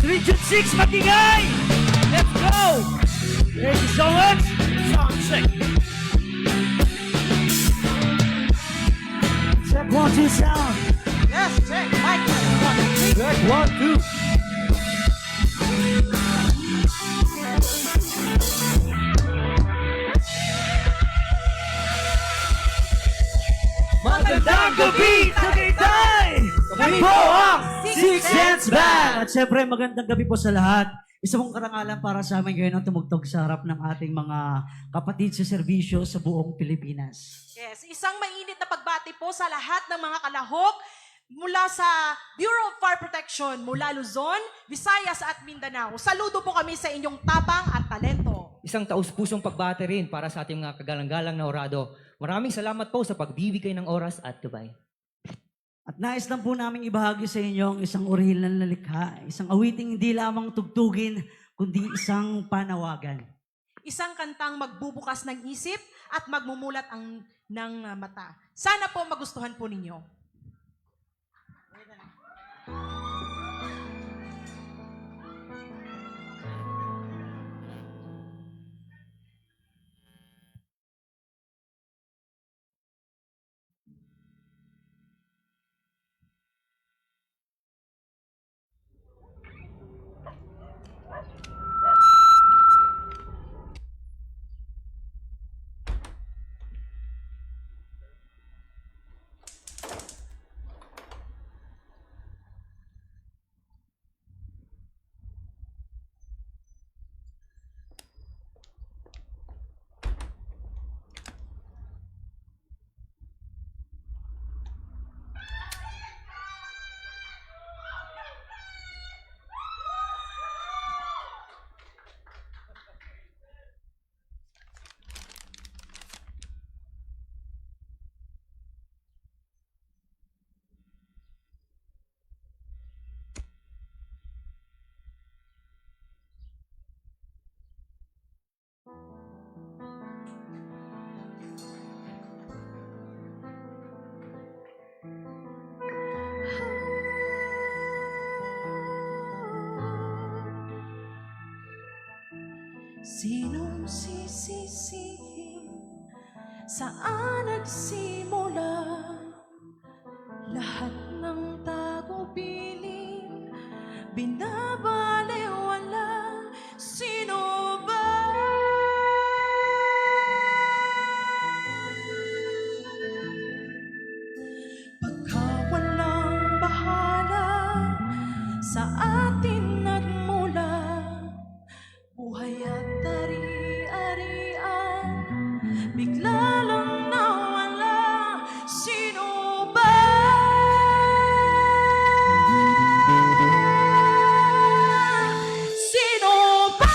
Region 6, magingay! Let's go! Thank you so much! Sound check! Check 1, 2 sound! Yes, check. Mic check. 1, 2, 3. Check 1, 2! Magandang gabi, Tagaytay! Kami po ang Six Sense Band! At syempre, magandang gabi po sa lahat. Isa pong karangalan para sa amin ngayon ang tumugtog sa harap ng ating mga kapatid sa serbisyo sa buong Pilipinas. Yes, isang mainit na pagbati po sa lahat ng mga kalahok mula sa Bureau of Fire Protection mula Luzon, Visayas at Mindanao. Saludo po kami sa inyong tapang at talento. Isang taus-pusong pagbati rin para sa ating mga kagalang-galang na orado. Maraming salamat po sa pagbibigay ng oras at gabay. At nais lang po namin ibahagi sa inyo ang isang orihinal na likha, isang awiting hindi lamang tugtugin, kundi isang panawagan. Isang kantang magbubukas ng isip at magmumulat ng mata. Sana po magustuhan po ninyo. Sinong sisisihin? Saan nagsimula? Lahat ng tagubilin binabalewala. Sino ba? Pagka walang bahala sa atin nagmula, buhay at ari-arian, bigla lang nawala. Sino ba? Sino ba?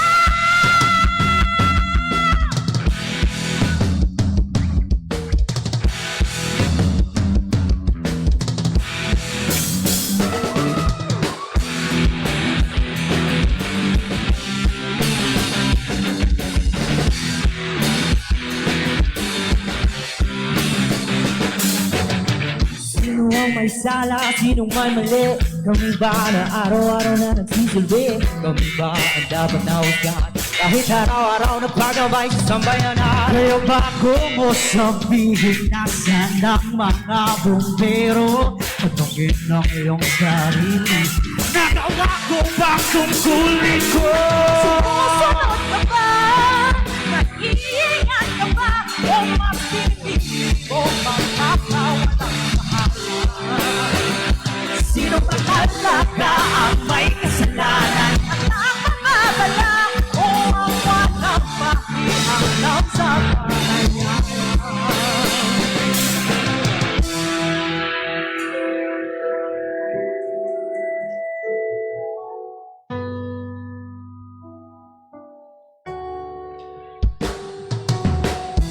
Sino ang may sala? Sinong may mali? Kami ba na araw-araw na nagsisilbi? Kami ba ang dapat na husgahan? Kahit araw-araw na pagabay sa sambayanan. Kayo ba kung sabihin nasan ang mga bumbero? Patungin ng iyong sarili. Nagawa ko ba tungkulin ko? Sumusunod ka ba? Nag-iingat ka ba? O mas hindi mo makakawalang bahala? Sino ba talaga ang may kasalanan? At ang mga bala o ang walang pakialam sa kanya?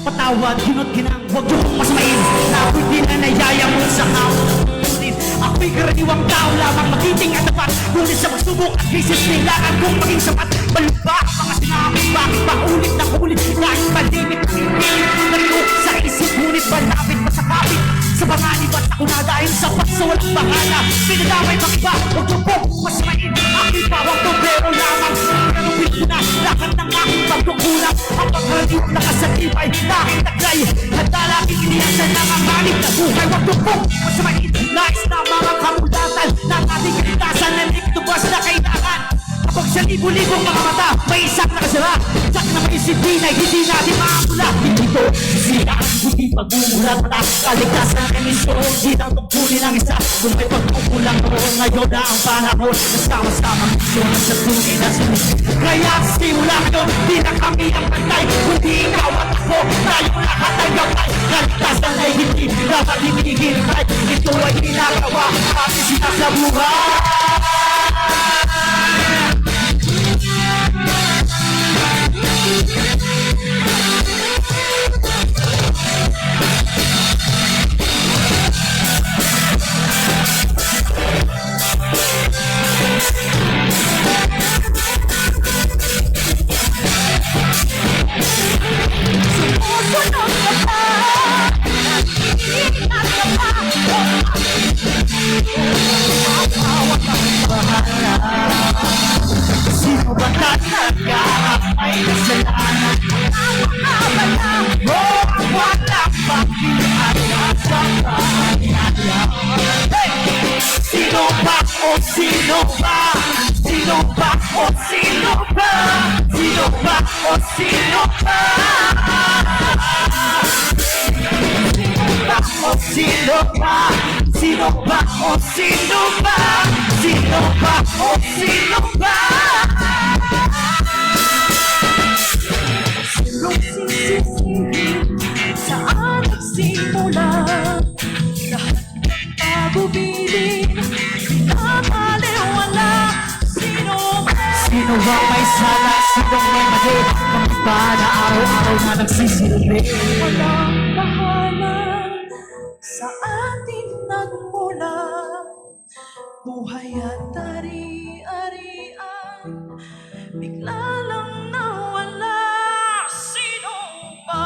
Patawad, ginot ginang, huwag niyo kong masamain. Na ako'y di na nayaya mo sa hawak. Ako'y karaniwang tao lamang, magiting at tapat. Ngunit sa pagsubok at krisis, kailangan kong maging sapat. Balba ang mga sinabi, bakit ba ulit na ulit? Kahit palimit ang pilit, narito sa isip. Ngunit malapit pa sa kapit. Sa panganiban ako na dahil dahil sa paso walang bahala. Pinadamay bang iba, huwag yung pong masamain. Aking bawang tobrero lamang. Pero pinunas, lahat ng aking pagkukulang. Ang pagkaraniw nakasatibay, dahil taglay. Handa laging iniyasan ng ang malig na buhay. Huwag yung pong masamain. Nais na mga kamulatan ng ating kalitasan na nagtubas na kailangan. Kapag sa libo-libong mga mata, may isang nakasara. Sak na may disiplina, hindi natin maamula. Hindi to sila, hindi pagmumulat mata. Kaligtasan ng emisyon, hindi lang tungkulin ang isa. Kung may pagkukulang noon, ngayon na ang panahon. Nasama-sama misyon sa tunay na sumisip. Kaya simula ngayon, di na kami ang pantay. Kundi ikaw at ako, tayong lahat ay gabay. Kaligtasan ay hindi dapat hinihintay. Ito ay ginagawa, ating sinasabuhay. Sino ba talaga ay kasalanan? Walang pakialam sa kanya. Sino ba o sino ba? Sino ba o sino ba? Sino ba o sino ba? Sino ba? Sino ba o sino ba? Sino ba o sino ba? Sinong sisisihin? Saan nagsimula? Lahat ng tagubilin, pinapaliwala. Sino ba? Sino ba may sala? Sino may mali? Ang iba na araw-araw na nagsisilbi. Walang bahala sa atin nagmula. Buhay at ari-arian, bigla lang nawala. Sino ba?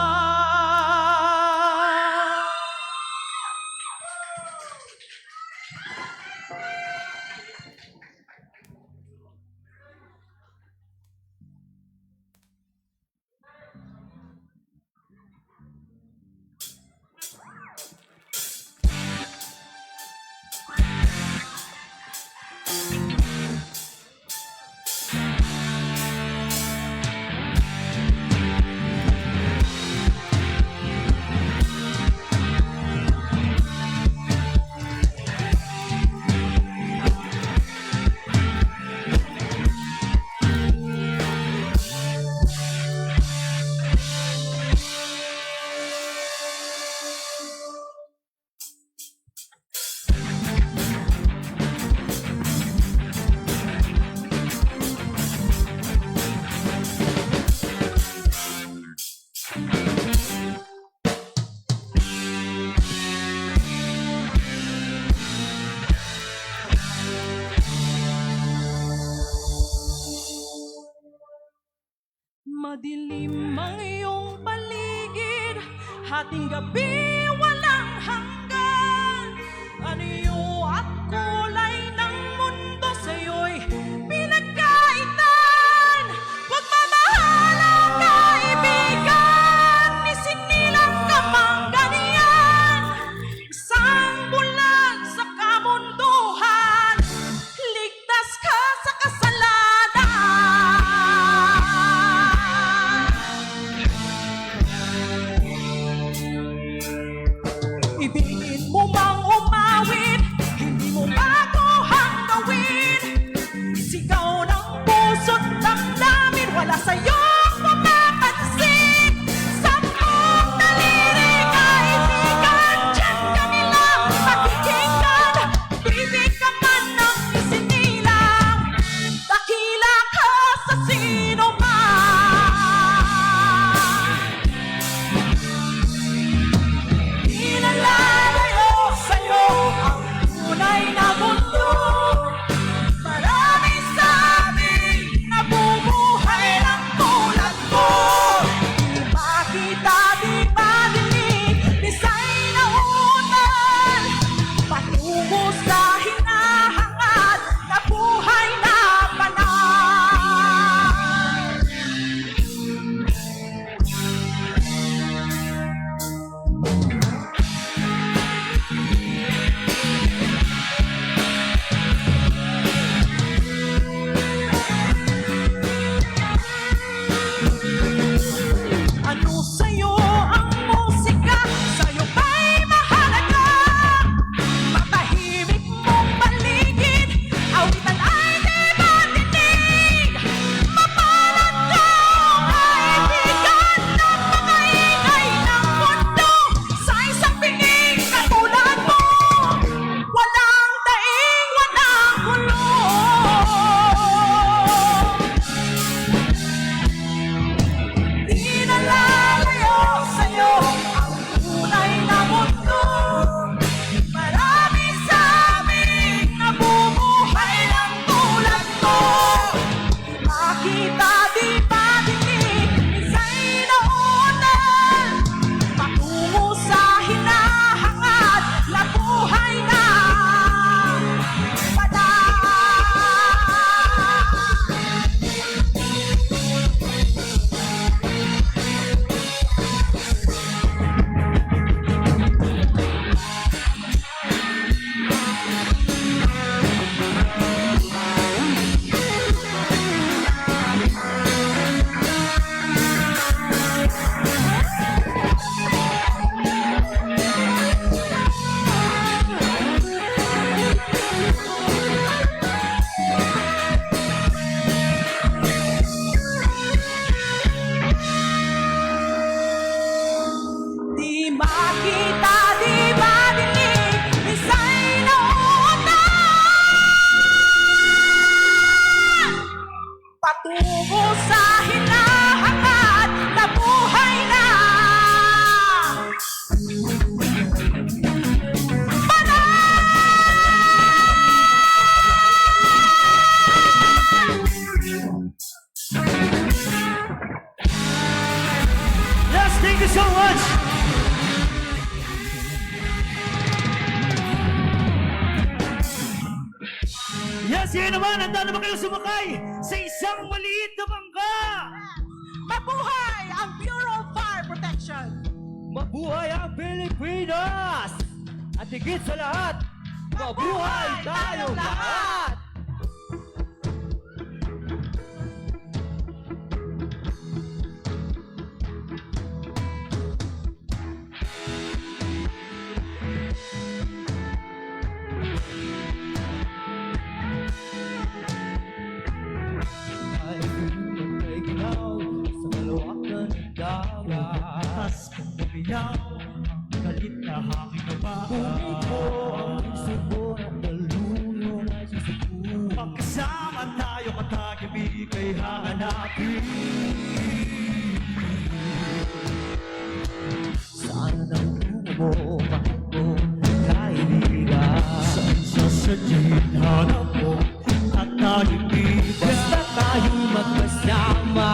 Madilim ang iyong paligid, hating gabi walang hanggan. Anyo at kulay ng mundo sa'yo'y pinagkaitan. Pagmamahal ang kaibigan, isinilang ka mang ganyan. Isang bulag sa kamunduhan, ligtas ka sa kasalanan. Ibig Sino naman? Handa na ba kayo sumakay sa isang maliit na bangka? Mabuhay ang Bureau of Fire Protection! Mabuhay ang Pilipinas! At higit sa lahat, mabuhay tayong lahat! Ay, kay ginaw sa kalawakan ng dagat. Mas kung bumiyaw, ang galit na hangin na ba? Ngunit mo ang isip ko at dalulong ay susuko. Magkasama tayo matagimik ay hahanapin. Saan ang tungo mo, bakit mo kaibigan? Saan sasadyin hanap mo at tahimik? Basta tayo magkasama,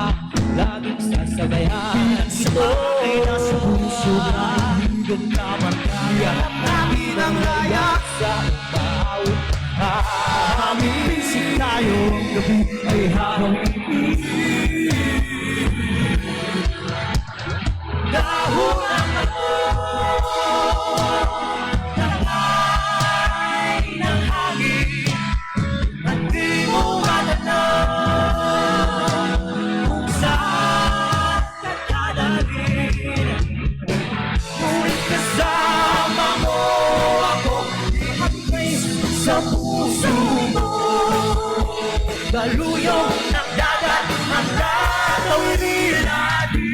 laging sasabayan. Ito ay nasa puso na hanggang kamarkaya. Namin ang layak Sa bawat Aming tayo ang gabi ay habang ibig. Dahon ang talangay ng hangin at di mo matanaw kung saan ka dadalhin. Ngunit kasama mo ako sa puso mo. Daluyong ng dagat ang tatawid natin.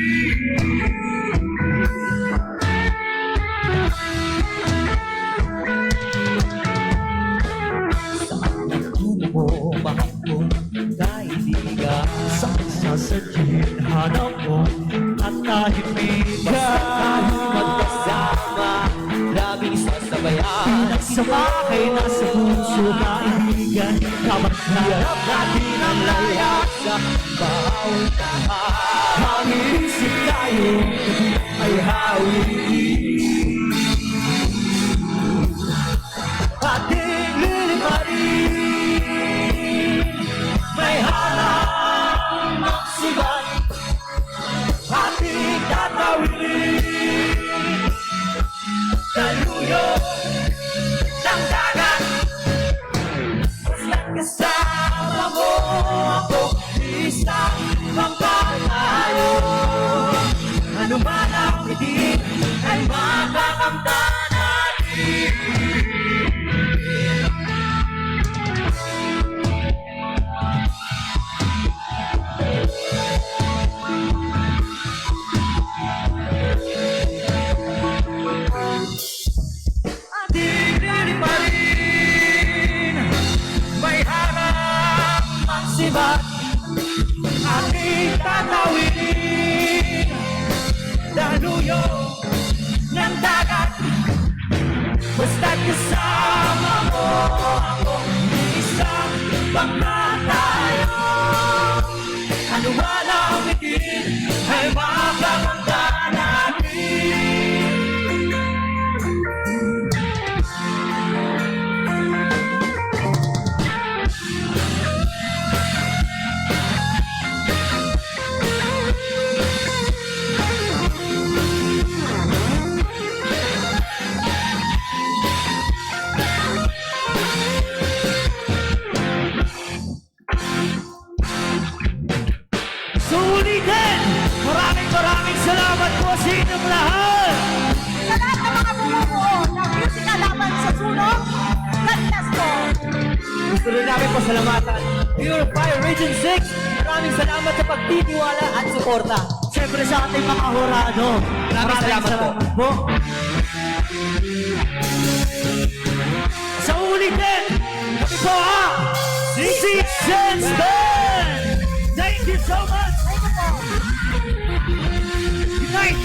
Saan ang tungo mo, bakit mo kaibigan? Saan sasadyin hanap mo at tahimik ka? Tayo magkasama, laging sasabayan. Pinagsama kay nasa puso kaibigan. Kapag harap natin ang layak Sa bawat hangin isip tayo ay hawin. Ating liliparin, may harang magsibat. Ating tatawin, daluyong ng dagat. Basta't kasama mo ako, isang bangka tayo. Ano man ang bitin ay makakamta natin. Ating liliparin, may harap ang sibat. Ating tatawin, daluyong ng dagat. Basta't kasama mo ako, isang bangka tayo. Ano man ang bitin ay makakamta natin. Sulitin! Maraming salamat po sa inyong lahat! Sa lahat ng mga bumubuo ng musical laban sa sulok, God bless po! Gusto rin namin pasalamatan Bureau of Fire Region 6. Maraming salamat sa pagtitiwala at suporta. Siyempre sa ating mga horado. Maraming salamat po. Sa ulitin, kami po ang Six Sense Band! Thank you so much! Good night!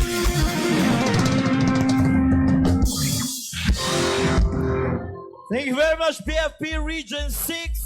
Thank you very much, PFP Region 6.